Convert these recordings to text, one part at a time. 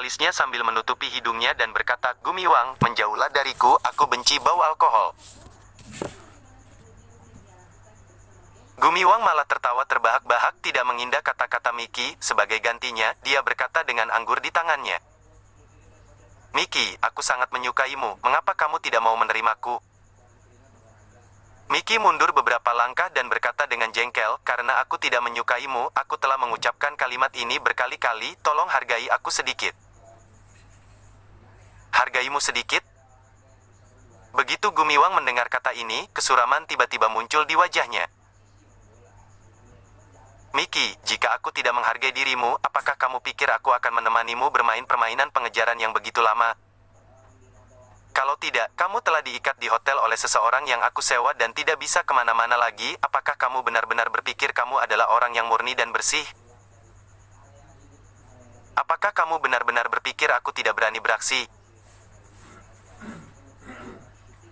tawisnya sambil menutupi hidungnya dan berkata, "Gumiwang, menjauhlah dariku, aku benci bau alkohol." Gumiwang malah tertawa terbahak-bahak tidak mengindah kata-kata Miki. Sebagai gantinya, dia berkata dengan anggur di tangannya, "Miki, aku sangat menyukaimu, mengapa kamu tidak mau menerimaku?" Miki mundur beberapa langkah dan berkata dengan jengkel, "Karena aku tidak menyukaimu, aku telah mengucapkan kalimat ini berkali-kali, tolong hargai aku sedikit." "Hargaimu sedikit?" Begitu Gumiwang mendengar kata ini, kesuraman tiba-tiba muncul di wajahnya. "Miki, jika aku tidak menghargai dirimu, apakah kamu pikir aku akan menemanimu bermain permainan pengejaran yang begitu lama? Kalau tidak, kamu telah diikat di hotel oleh seseorang yang aku sewa dan tidak bisa kemana-mana lagi. Apakah kamu benar-benar berpikir kamu adalah orang yang murni dan bersih? Apakah kamu benar-benar berpikir aku tidak berani beraksi?"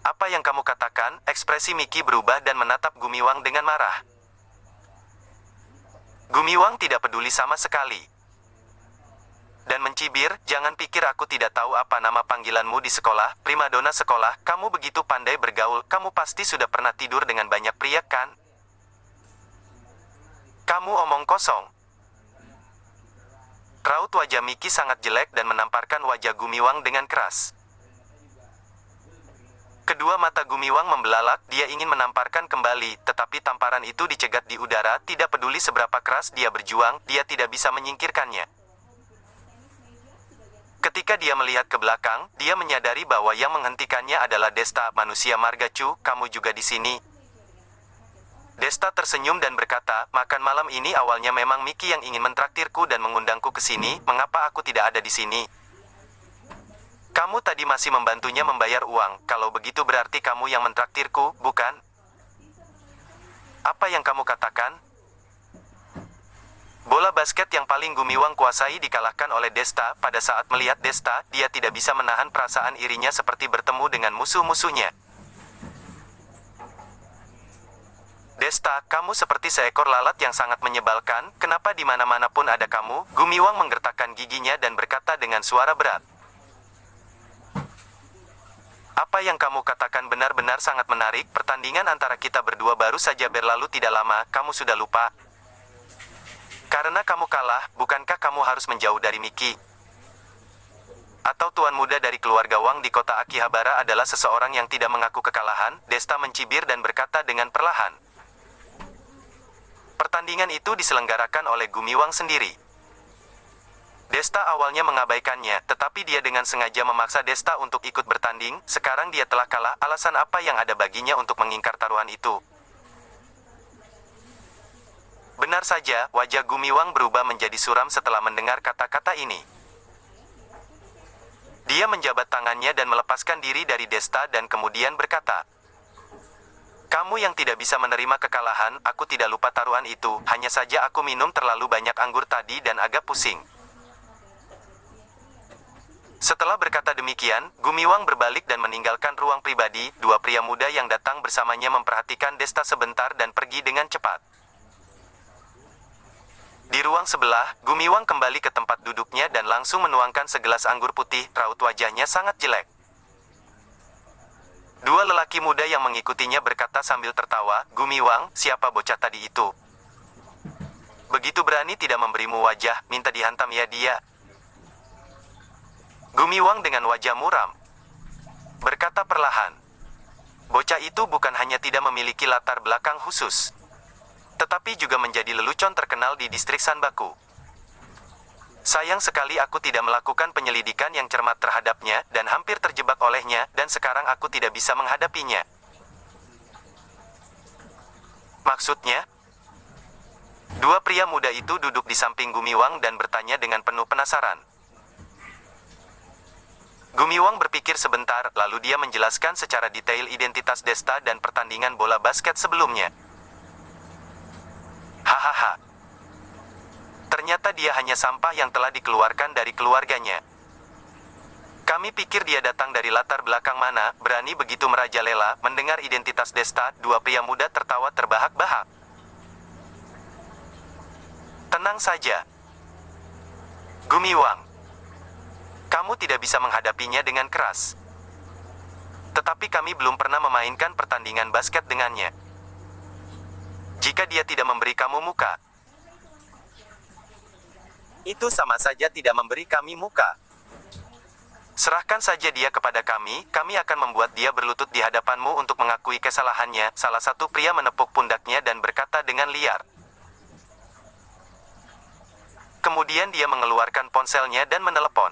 "Apa yang kamu katakan?" Ekspresi Miki berubah dan menatap Gumiwang dengan marah. Gumiwang tidak peduli sama sekali. Dan mencibir, "Jangan pikir aku tidak tahu apa nama panggilanmu di sekolah, primadona sekolah, kamu begitu pandai bergaul, kamu pasti sudah pernah tidur dengan banyak pria kan? Kamu omong kosong." Raut wajah Miki sangat jelek dan menamparkan wajah Gumiwang dengan keras. Kedua mata Gumiwang membelalak, dia ingin menamparkan kembali, tetapi tamparan itu dicegat di udara, tidak peduli seberapa keras dia berjuang, dia tidak bisa menyingkirkannya. Ketika dia melihat ke belakang, dia menyadari bahwa yang menghentikannya adalah Desta, manusia Margacu. "Kamu juga di sini?" Desta tersenyum dan berkata, "Makan malam ini awalnya memang Miki yang ingin mentraktirku dan mengundangku ke sini, mengapa aku tidak ada di sini? Kamu tadi masih membantunya membayar uang, kalau begitu berarti kamu yang mentraktirku, bukan? Apa yang kamu katakan?" Bola basket yang paling Gumiwang kuasai dikalahkan oleh Desta. Pada saat melihat Desta, dia tidak bisa menahan perasaan irinya seperti bertemu dengan musuh-musuhnya. "Desta, kamu seperti seekor lalat yang sangat menyebalkan, kenapa di mana-mana pun ada kamu?" Gumiwang menggertakkan giginya dan berkata dengan suara berat. "Apa yang kamu katakan benar-benar sangat menarik, pertandingan antara kita berdua baru saja berlalu tidak lama, kamu sudah lupa? Karena kamu kalah, bukankah kamu harus menjauh dari Miki? Atau tuan muda dari keluarga Wang di kota Akihabara adalah seseorang yang tidak mengaku kekalahan?" Desta mencibir dan berkata dengan perlahan. Pertandingan itu diselenggarakan oleh Gumiwang sendiri. Desta awalnya mengabaikannya, tetapi dia dengan sengaja memaksa Desta untuk ikut bertanding. Sekarang dia telah kalah, alasan apa yang ada baginya untuk mengingkar taruhan itu? Benar saja, wajah Gumiwang berubah menjadi suram setelah mendengar kata-kata ini. Dia menjabat tangannya dan melepaskan diri dari Desta dan kemudian berkata, "Kamu yang tidak bisa menerima kekalahan, aku tidak lupa taruhan itu, hanya saja aku minum terlalu banyak anggur tadi dan agak pusing." Setelah berkata demikian, Gumiwang berbalik dan meninggalkan ruang pribadi. Dua pria muda yang datang bersamanya memperhatikan Desta sebentar dan pergi dengan cepat. Di ruang sebelah, Gumiwang kembali ke tempat duduknya dan langsung menuangkan segelas anggur putih. Raut wajahnya sangat jelek. Dua lelaki muda yang mengikutinya berkata sambil tertawa, "Gumiwang, siapa bocah tadi itu? Begitu berani tidak memberimu wajah, minta dihantam ya dia." Gumiwang dengan wajah muram berkata perlahan, "Bocah itu bukan hanya tidak memiliki latar belakang khusus, tetapi juga menjadi lelucon terkenal di distrik Sanbaku. Sayang sekali aku tidak melakukan penyelidikan yang cermat terhadapnya, dan hampir terjebak olehnya, dan sekarang aku tidak bisa menghadapinya." "Maksudnya?" Dua pria muda itu duduk di samping Gumiwang dan bertanya dengan penuh penasaran. Gumiwang berpikir sebentar, lalu dia menjelaskan secara detail identitas Desta dan pertandingan bola basket sebelumnya. "Hahaha. Ternyata dia hanya sampah yang telah dikeluarkan dari keluarganya. Kami pikir dia datang dari latar belakang mana, berani begitu merajalela." Mendengar identitas Desta, dua pria muda tertawa terbahak-bahak. "Tenang saja, Gumiwang. Kamu tidak bisa menghadapinya dengan keras. Tetapi kami belum pernah memainkan pertandingan basket dengannya. Jika dia tidak memberi kamu muka, itu sama saja tidak memberi kami muka. Serahkan saja dia kepada kami akan membuat dia berlutut di hadapanmu untuk mengakui kesalahannya. Salah satu pria menepuk pundaknya dan berkata dengan liar. Kemudian dia mengeluarkan ponselnya dan menelepon.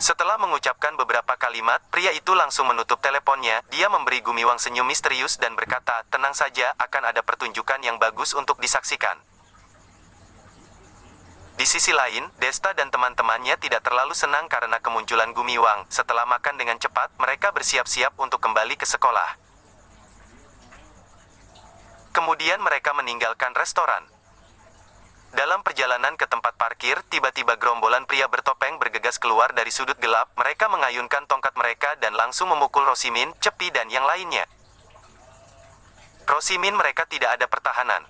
Setelah mengucapkan beberapa kalimat, pria itu langsung menutup teleponnya. Dia memberi Gumiwang senyum misterius dan berkata, tenang saja, akan ada pertunjukan yang bagus untuk disaksikan. Di sisi lain, Desta dan teman-temannya tidak terlalu senang karena kemunculan Gumiwang. Setelah makan dengan cepat, mereka bersiap-siap untuk kembali ke sekolah. Kemudian mereka meninggalkan restoran. Dalam perjalanan ke tempat parkir, tiba-tiba gerombolan pria bertopeng bergegas keluar dari sudut gelap. Mereka mengayunkan tongkat mereka dan langsung memukul Rosimin, Cepi dan yang lainnya. Rosimin mereka tidak ada pertahanan.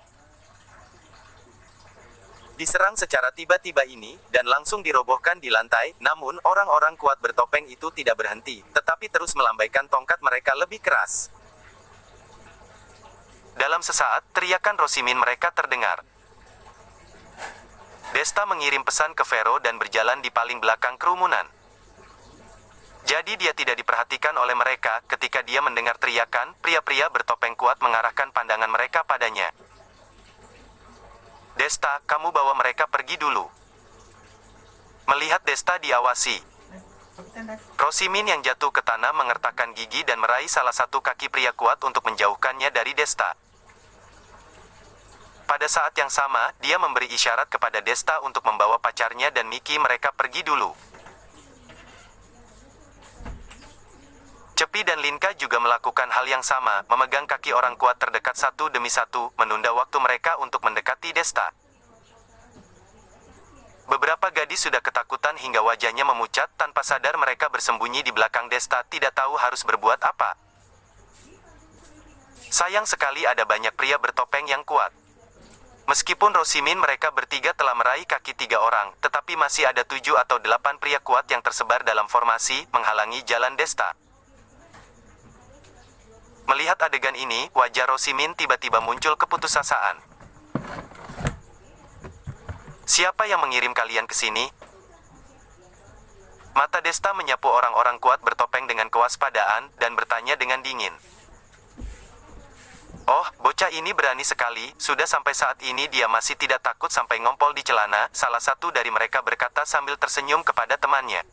Diserang secara tiba-tiba ini, dan langsung dirobohkan di lantai. Namun, orang-orang kuat bertopeng itu tidak berhenti, tetapi terus melambaikan tongkat mereka lebih keras. Dalam sesaat, teriakan Rosimin mereka terdengar. Desta mengirim pesan ke Vero dan berjalan di paling belakang kerumunan. Jadi dia tidak diperhatikan oleh mereka. Ketika dia mendengar teriakan, pria-pria bertopeng kuat mengarahkan pandangan mereka padanya. Desta, kamu bawa mereka pergi dulu. Melihat Desta diawasi, Rosimin yang jatuh ke tanah mengertakkan gigi dan meraih salah satu kaki pria kuat untuk menjauhkannya dari Desta. Pada saat yang sama, dia memberi isyarat kepada Desta untuk membawa pacarnya dan Miki mereka pergi dulu. Cepi dan Linka juga melakukan hal yang sama, memegang kaki orang kuat terdekat satu demi satu, menunda waktu mereka untuk mendekati Desta. Beberapa gadis sudah ketakutan hingga wajahnya memucat, tanpa sadar mereka bersembunyi di belakang Desta, tidak tahu harus berbuat apa. Sayang sekali ada banyak pria bertopeng yang kuat. Meskipun Rosimin mereka bertiga telah meraih kaki 3 orang, tetapi masih ada 7 atau 8 pria kuat yang tersebar dalam formasi, menghalangi jalan Desta. Melihat adegan ini, wajah Rosimin tiba-tiba muncul keputusasaan. Siapa yang mengirim kalian ke sini? Mata Desta menyapu orang-orang kuat bertopeng dengan kewaspadaan, dan bertanya dengan dingin. Oh, bocah ini berani sekali, sudah sampai saat ini dia masih tidak takut sampai ngompol di celana, salah satu dari mereka berkata sambil tersenyum kepada temannya.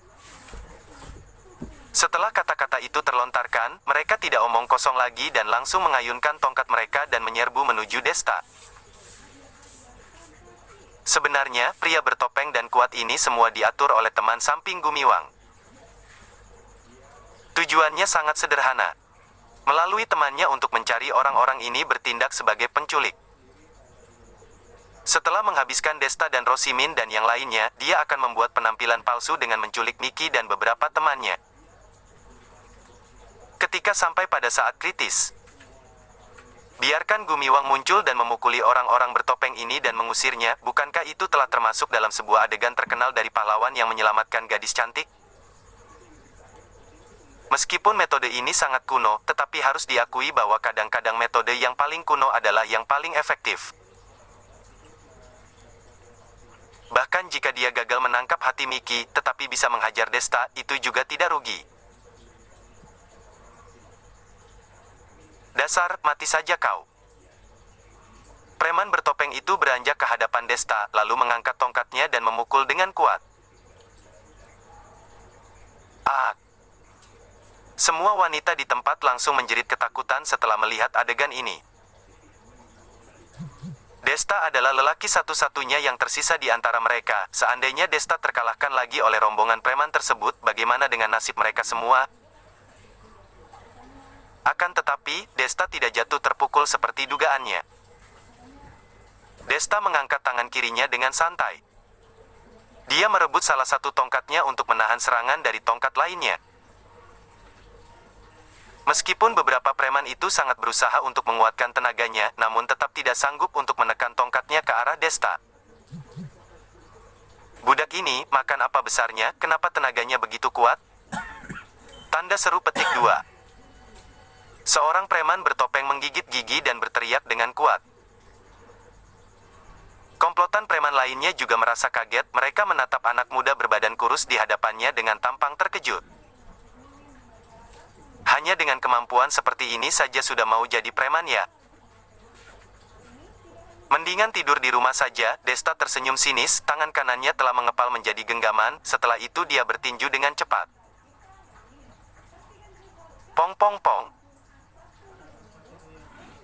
Setelah kata-kata itu terlontarkan, mereka tidak omong kosong lagi dan langsung mengayunkan tongkat mereka dan menyerbu menuju Desta. Sebenarnya, pria bertopeng dan kuat ini semua diatur oleh teman samping Gumiwang. Tujuannya sangat sederhana. Melalui temannya untuk mencari orang-orang ini bertindak sebagai penculik. Setelah menghabiskan Desta dan Rosimin dan yang lainnya, dia akan membuat penampilan palsu dengan menculik Miki dan beberapa temannya. Ketika sampai pada saat kritis, biarkan Gumiwang muncul dan memukuli orang-orang bertopeng ini dan mengusirnya. Bukankah itu telah termasuk dalam sebuah adegan terkenal dari pahlawan yang menyelamatkan gadis cantik? Meskipun metode ini sangat kuno, tetapi harus diakui bahwa kadang-kadang metode yang paling kuno adalah yang paling efektif. Bahkan jika dia gagal menangkap hati Miki, tetapi bisa menghajar Desta, itu juga tidak rugi. Dasar, mati saja kau. Preman bertopeng itu beranjak ke hadapan Desta, lalu mengangkat tongkatnya dan memukul dengan kuat. Ah! Semua wanita di tempat langsung menjerit ketakutan setelah melihat adegan ini. Desta adalah lelaki satu-satunya yang tersisa di antara mereka. Seandainya Desta terkalahkan lagi oleh rombongan preman tersebut, bagaimana dengan nasib mereka semua? Akan tetapi, Desta tidak jatuh terpukul seperti dugaannya. Desta mengangkat tangan kirinya dengan santai. Dia merebut salah satu tongkatnya untuk menahan serangan dari tongkat lainnya. Meskipun beberapa preman itu sangat berusaha untuk menguatkan tenaganya, namun tetap tidak sanggup untuk menekan tongkatnya ke arah Desta. Budak ini, makan apa besarnya, kenapa tenaganya begitu kuat? Tanda seru petik 2. Seorang preman bertopeng menggigit gigi dan berteriak dengan kuat. Komplotan preman lainnya juga merasa kaget, mereka menatap anak muda berbadan kurus di hadapannya dengan tampang terkejut. Hanya dengan kemampuan seperti ini saja sudah mau jadi preman ya? Mendingan tidur di rumah saja, Desta tersenyum sinis, tangan kanannya telah mengepal menjadi genggaman, setelah itu dia bertinju dengan cepat. Pong pong pong.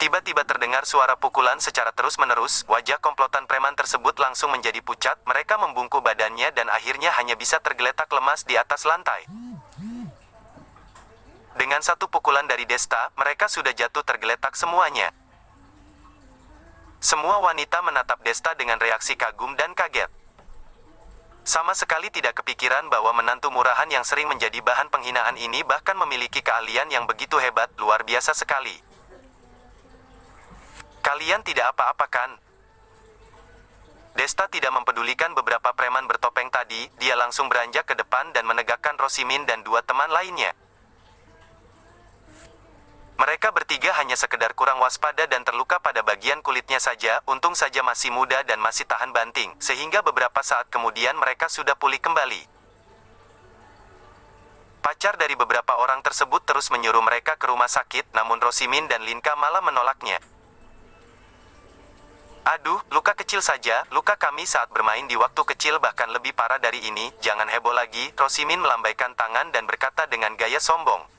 Tiba-tiba terdengar suara pukulan secara terus-menerus, wajah komplotan preman tersebut langsung menjadi pucat, mereka membungkuk badannya dan akhirnya hanya bisa tergeletak lemas di atas lantai. Dengan satu pukulan dari Desta, mereka sudah jatuh tergeletak semuanya. Semua wanita menatap Desta dengan reaksi kagum dan kaget. Sama sekali tidak kepikiran bahwa menantu murahan yang sering menjadi bahan penghinaan ini bahkan memiliki keahlian yang begitu hebat, luar biasa sekali. Kalian tidak apa-apa kan? Desta tidak mempedulikan beberapa preman bertopeng tadi, dia langsung beranjak ke depan dan menegakkan Rosimin dan dua teman lainnya. Mereka bertiga hanya sekedar kurang waspada dan terluka pada bagian kulitnya saja, untung saja masih muda dan masih tahan banting, sehingga beberapa saat kemudian mereka sudah pulih kembali. Pacar dari beberapa orang tersebut terus menyuruh mereka ke rumah sakit, namun Rosimin dan Linka malah menolaknya. Aduh, luka kecil saja, luka kami saat bermain di waktu kecil bahkan lebih parah dari ini, jangan heboh lagi, Rosimin melambaikan tangan dan berkata dengan gaya sombong.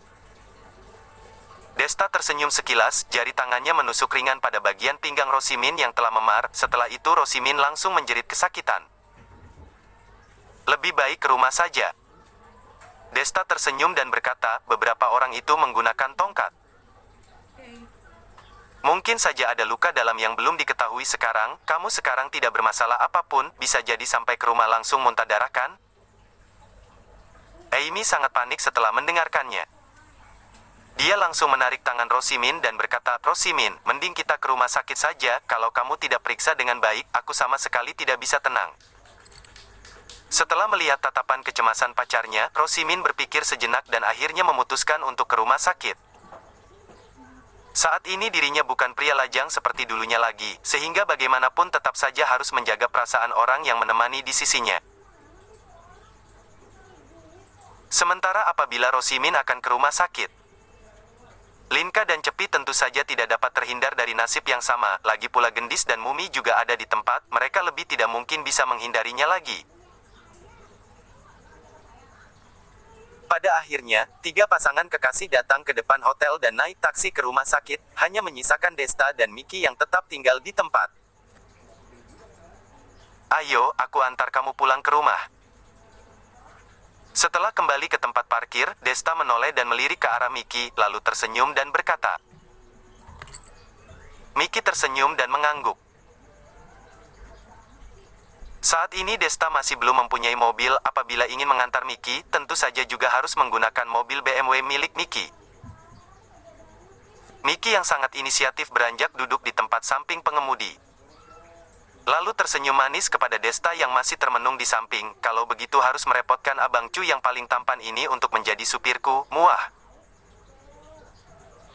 Desta tersenyum sekilas, jari tangannya menusuk ringan pada bagian pinggang Rosimin yang telah memar, setelah itu Rosimin langsung menjerit kesakitan. Lebih baik ke rumah saja. Desta tersenyum dan berkata, beberapa orang itu menggunakan tongkat. Mungkin saja ada luka dalam yang belum diketahui sekarang, kamu sekarang tidak bermasalah apapun, bisa jadi sampai ke rumah langsung muntah darah kan? Amy sangat panik setelah mendengarkannya. Dia langsung menarik tangan Rosimin dan berkata, Rosimin, mending kita ke rumah sakit saja, kalau kamu tidak periksa dengan baik, aku sama sekali tidak bisa tenang. Setelah melihat tatapan kecemasan pacarnya, Rosimin berpikir sejenak dan akhirnya memutuskan untuk ke rumah sakit. Saat ini dirinya bukan pria lajang seperti dulunya lagi, sehingga bagaimanapun tetap saja harus menjaga perasaan orang yang menemani di sisinya. Sementara apabila Rosimin akan ke rumah sakit, Linka dan Cepi tentu saja tidak dapat terhindar dari nasib yang sama, lagi pula Gendis dan Mumi juga ada di tempat, mereka lebih tidak mungkin bisa menghindarinya lagi. Pada akhirnya, tiga pasangan kekasih datang ke depan hotel dan naik taksi ke rumah sakit, hanya menyisakan Desta dan Miki yang tetap tinggal di tempat. Ayo, aku antar kamu pulang ke rumah. Setelah kembali ke tempat parkir, Desta menoleh dan melirik ke arah Miki, lalu tersenyum dan berkata. Miki tersenyum dan mengangguk. Saat ini Desta masih belum mempunyai mobil, apabila ingin mengantar Miki, tentu saja juga harus menggunakan mobil BMW milik Miki. Miki yang sangat inisiatif beranjak duduk di tempat samping pengemudi. Lalu tersenyum manis kepada Desta yang masih termenung di samping, kalau begitu harus merepotkan Abang Cu yang paling tampan ini untuk menjadi supirku, muah.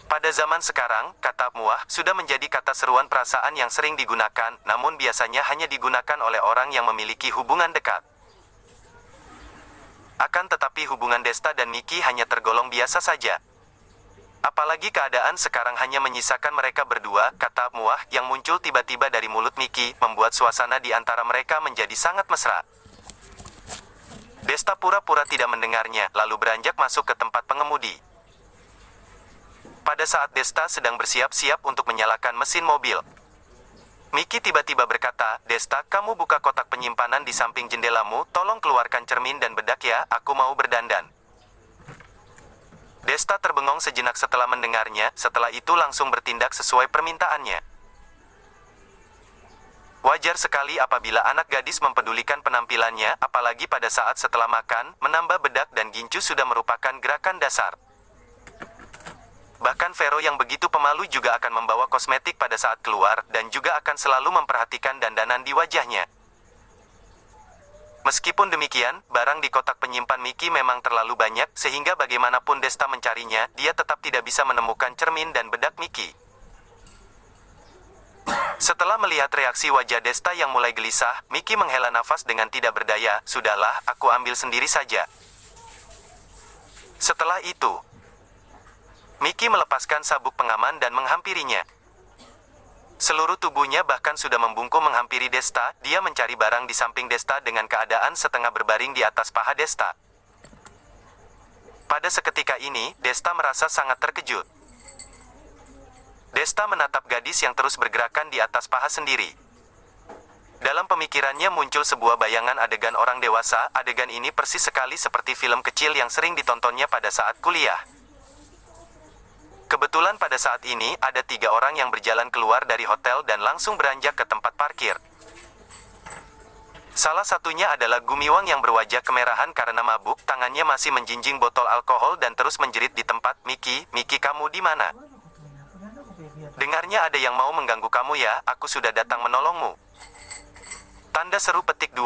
Pada zaman sekarang, kata muah sudah menjadi kata seruan perasaan yang sering digunakan, namun biasanya hanya digunakan oleh orang yang memiliki hubungan dekat. Akan tetapi hubungan Desta dan Miki hanya tergolong biasa saja. Apalagi keadaan sekarang hanya menyisakan mereka berdua, kata muah yang muncul tiba-tiba dari mulut Miki, membuat suasana di antara mereka menjadi sangat mesra. Desta pura-pura tidak mendengarnya, lalu beranjak masuk ke tempat pengemudi. Pada saat Desta sedang bersiap-siap untuk menyalakan mesin mobil, Miki tiba-tiba berkata, Desta, kamu buka kotak penyimpanan di samping jendelamu, tolong keluarkan cermin dan bedak ya, aku mau berdandan. Desta terbengong sejenak setelah mendengarnya, setelah itu langsung bertindak sesuai permintaannya. Wajar sekali apabila anak gadis mempedulikan penampilannya, apalagi pada saat setelah makan, menambah bedak dan gincu sudah merupakan gerakan dasar. Bahkan Vero yang begitu pemalu juga akan membawa kosmetik pada saat keluar, dan juga akan selalu memperhatikan dandanan di wajahnya. Meskipun demikian, barang di kotak penyimpan Mickey memang terlalu banyak, sehingga bagaimanapun Desta mencarinya, dia tetap tidak bisa menemukan cermin dan bedak Mickey. Setelah melihat reaksi wajah Desta yang mulai gelisah, Mickey menghela nafas dengan tidak berdaya. "Sudahlah, aku ambil sendiri saja." Setelah itu, Mickey melepaskan sabuk pengaman dan menghampirinya. Seluruh tubuhnya bahkan sudah membungkuk menghampiri Desta. Dia mencari barang di samping Desta dengan keadaan setengah berbaring di atas paha Desta. Pada seketika ini, Desta merasa sangat terkejut. Desta menatap gadis yang terus bergerakan di atas paha sendiri. Dalam pemikirannya muncul sebuah bayangan adegan orang dewasa. Adegan ini persis sekali seperti film kecil yang sering ditontonnya pada saat kuliah. Kebetulan pada saat ini, ada 3 orang yang berjalan keluar dari hotel dan langsung beranjak ke tempat parkir. Salah satunya adalah Gumiwang yang berwajah kemerahan karena mabuk, tangannya masih menjinjing botol alkohol dan terus menjerit di tempat. Mickey, kamu di mana? Dengarnya ada yang mau mengganggu kamu ya, aku sudah datang menolongmu. Tanda seru petik 2.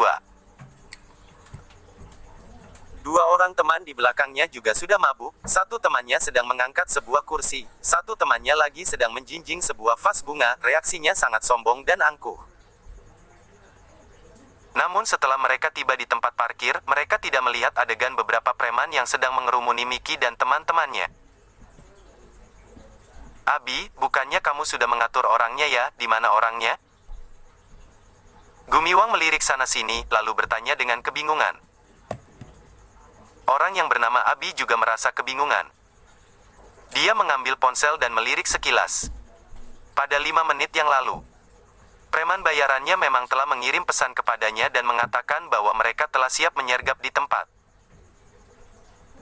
2 orang teman di belakangnya juga sudah mabuk. Satu temannya sedang mengangkat sebuah kursi. Satu temannya lagi sedang menjinjing sebuah vas bunga. Reaksinya sangat sombong dan angkuh. Namun setelah mereka tiba di tempat parkir, mereka tidak melihat adegan beberapa preman yang sedang mengerumuni Mickey dan teman-temannya. "Abi, bukannya kamu sudah mengatur orangnya ya? Di mana orangnya?" Gumiwang melirik sana-sini, lalu bertanya dengan kebingungan. Orang yang bernama Abi juga merasa kebingungan. Dia mengambil ponsel dan melirik sekilas. Pada 5 menit yang lalu, preman bayarannya memang telah mengirim pesan kepadanya dan mengatakan bahwa mereka telah siap menyergap di tempat.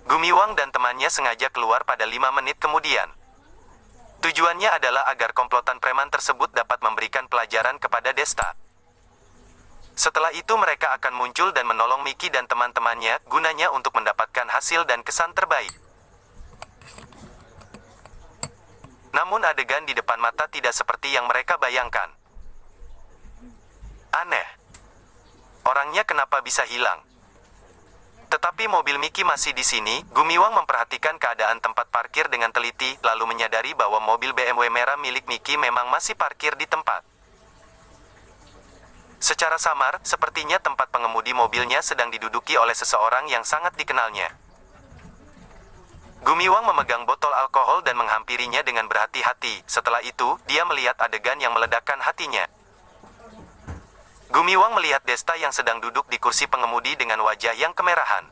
Gumiwang dan temannya sengaja keluar pada 5 menit kemudian. Tujuannya adalah agar komplotan preman tersebut dapat memberikan pelajaran kepada Desta. Setelah itu mereka akan muncul dan menolong Mickey dan teman-temannya, gunanya untuk mendapatkan hasil dan kesan terbaik. Namun adegan di depan mata tidak seperti yang mereka bayangkan. Aneh. Orangnya kenapa bisa hilang? Tetapi mobil Mickey masih di sini. Gumiwang memperhatikan keadaan tempat parkir dengan teliti, lalu menyadari bahwa mobil BMW merah milik Mickey memang masih parkir di tempat. Secara samar, sepertinya tempat pengemudi mobilnya sedang diduduki oleh seseorang yang sangat dikenalnya. Gumiwang memegang botol alkohol dan menghampirinya dengan berhati-hati. Setelah itu, dia melihat adegan yang meledakkan hatinya. Gumiwang melihat Desta yang sedang duduk di kursi pengemudi dengan wajah yang kemerahan.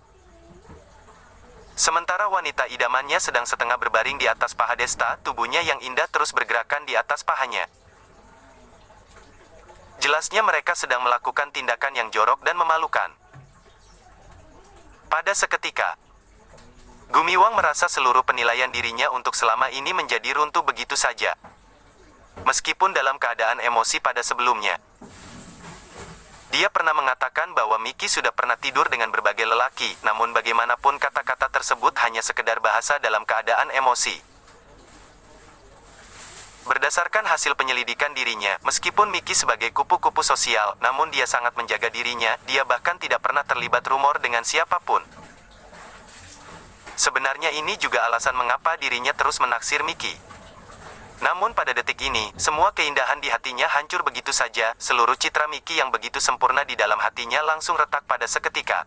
Sementara wanita idamannya sedang setengah berbaring di atas paha Desta, tubuhnya yang indah terus bergerakan di atas pahanya. Jelasnya mereka sedang melakukan tindakan yang jorok dan memalukan. Pada seketika, Gumiwang merasa seluruh penilaian dirinya untuk selama ini menjadi runtuh begitu saja. Meskipun dalam keadaan emosi pada sebelumnya, dia pernah mengatakan bahwa Mickey sudah pernah tidur dengan berbagai lelaki, namun bagaimanapun kata-kata tersebut hanya sekedar bahasa dalam keadaan emosi. Berdasarkan hasil penyelidikan dirinya, meskipun Mickey sebagai kupu-kupu sosial, namun dia sangat menjaga dirinya, dia bahkan tidak pernah terlibat rumor dengan siapapun. Sebenarnya ini juga alasan mengapa dirinya terus menaksir Mickey. Namun pada detik ini, semua keindahan di hatinya hancur begitu saja. Seluruh citra Mickey yang begitu sempurna di dalam hatinya langsung retak pada seketika.